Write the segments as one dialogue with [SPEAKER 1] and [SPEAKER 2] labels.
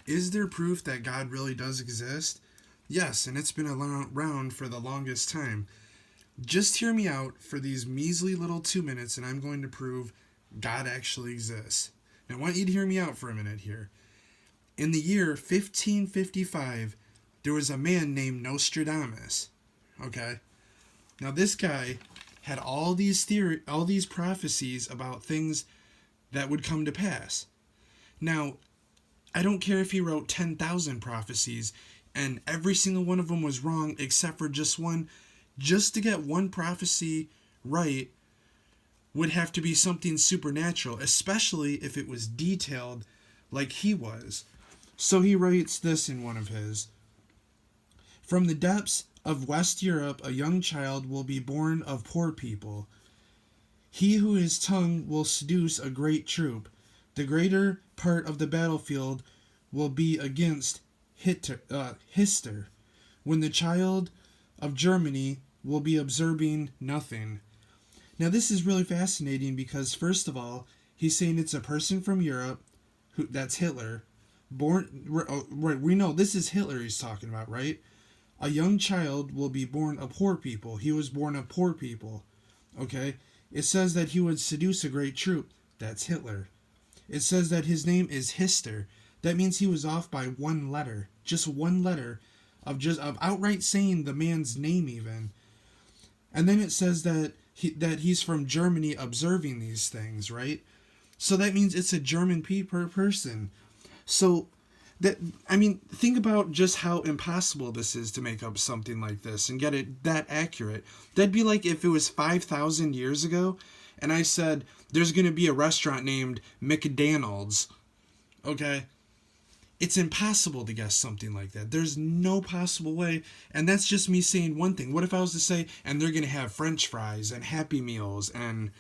[SPEAKER 1] Is there proof that God really does exist? Yes, and it's been around for the longest time. Just hear me out for these measly little 2 minutes, and I'm going to prove God actually exists. Now, I want you to hear me out for a minute here. In the year 1555, there was a man named Nostradamus. Okay? Now, this guy had all these prophecies about things that would come to pass. Now, I don't care if he wrote 10,000 prophecies and every single one of them was wrong except for just one. Just to get one prophecy right would have to be something supernatural, especially if it was detailed like he was. So he writes this in one of his. From the depths of West Europe, a young child will be born of poor people. He who his tongue will seduce a great troop. The greater part of the battlefield will be against Hister, when the child of Germany will be observing nothing. Now, this is really fascinating because, first of all, he's saying it's a person from Europe, that's Hitler, born. Right, we know this is Hitler he's talking about, right? A young child will be born of poor people. He was born of poor people. Okay? It says that he would seduce a great troop. That's Hitler. It says that his name is Hister. That means he was off by one letter. Just one letter of outright saying the man's name even. And then it says that he's from Germany observing these things, right? So that means it's a German person. So think about just how impossible this is to make up something like this and get it that accurate. That'd be like if it was 5,000 years ago and I said there's going to be a restaurant named McDonald's. Okay? It's impossible to guess something like that. There's no possible way. And that's just me saying one thing. What if I was to say, and they're going to have French fries and Happy Meals and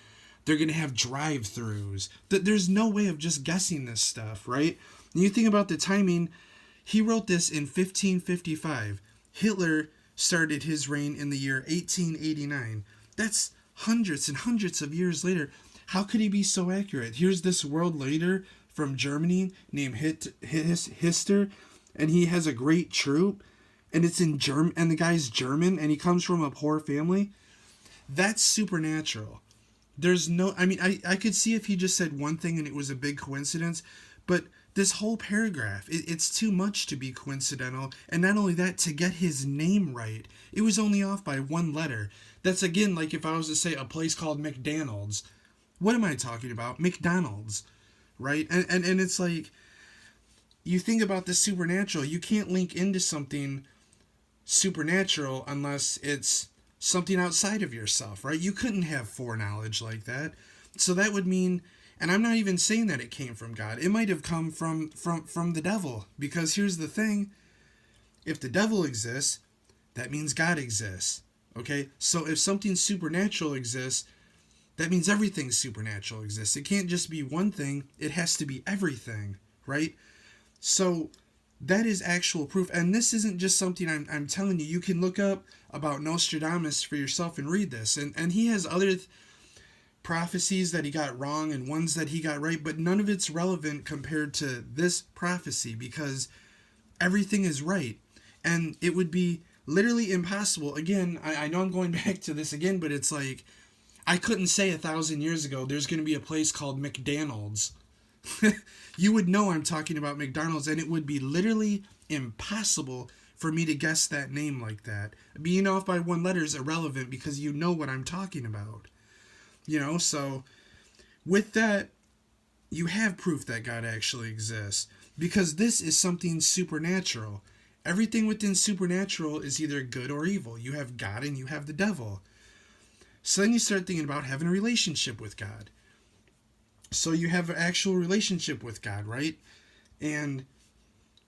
[SPEAKER 1] they're going to have drive-thrus? There's no way of just guessing this stuff, right? And you think about the timing. He wrote this in 1555. Hitler started his reign in the year 1889. That's hundreds and hundreds of years later. How could he be so accurate? Here's this world leader from Germany named Hister, and he has a great troop, and it's in German, and the guy's German, and he comes from a poor family. That's supernatural. There's no, I could see if he just said one thing and it was a big coincidence, but this whole paragraph, it's too much to be coincidental, and not only that, to get his name right, it was only off by one letter. That's again like if I was to say a place called McDonald's. What am I talking about? McDonald's. Right? And it's like, you think about the supernatural, you can't link into something supernatural unless it's something outside of yourself, right? You couldn't have foreknowledge like that. So that would mean, and I'm not even saying that it came from God. It might have come from the devil. Because here's the thing, if the devil exists, that means God exists. Okay? So if something supernatural exists, that means everything supernatural exists. It can't just be one thing. It has to be everything, right? So that is actual proof. And this isn't just something I'm telling you. You can look up about Nostradamus for yourself and read this. And he has other prophecies that he got wrong and ones that he got right, but none of it's relevant compared to this prophecy because everything is right. And it would be literally impossible. Again, I know I'm going back to this again, but it's like, I couldn't say 1,000 years ago there's going to be a place called McDonald's. You would know I'm talking about McDonald's, and it would be literally impossible for me to guess that name like that. Being off by one letter is irrelevant because you know what I'm talking about. So with that, you have proof that God actually exists because this is something supernatural. Everything within supernatural is either good or evil. You have God and you have the devil. So then you start thinking about having a relationship with God. So you have an actual relationship with God, right? And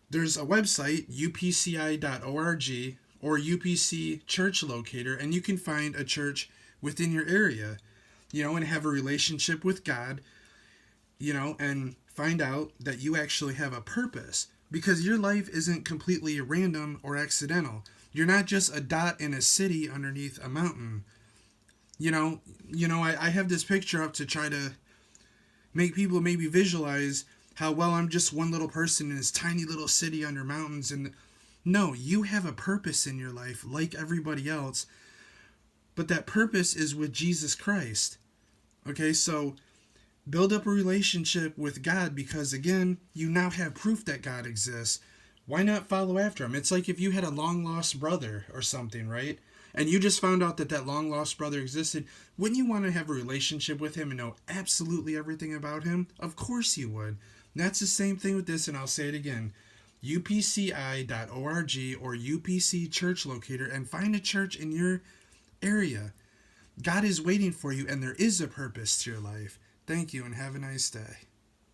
[SPEAKER 1] there's a website, upci.org or UPC Church Locator, and you can find a church within your area, and have a relationship with God, and find out that you actually have a purpose because your life isn't completely random or accidental. You're not just a dot in a city underneath a mountain. I have this picture up to try to make people maybe visualize how, well, I'm just one little person in this tiny little city under mountains. And no, you have a purpose in your life like everybody else, but that purpose is with Jesus Christ. Okay, so build up a relationship with God, because again, you now have proof that God exists. Why not follow after him? It's like if you had a long lost brother or something, right? And you just found out that that long lost brother existed. Wouldn't you want to have a relationship with him and know absolutely everything about him? Of course you would. And that's the same thing with this, and I'll say it again. upci.org or UPC Church Locator, and find a church in your area. God is waiting for you, and there is a purpose to your life. Thank you, and have a nice day.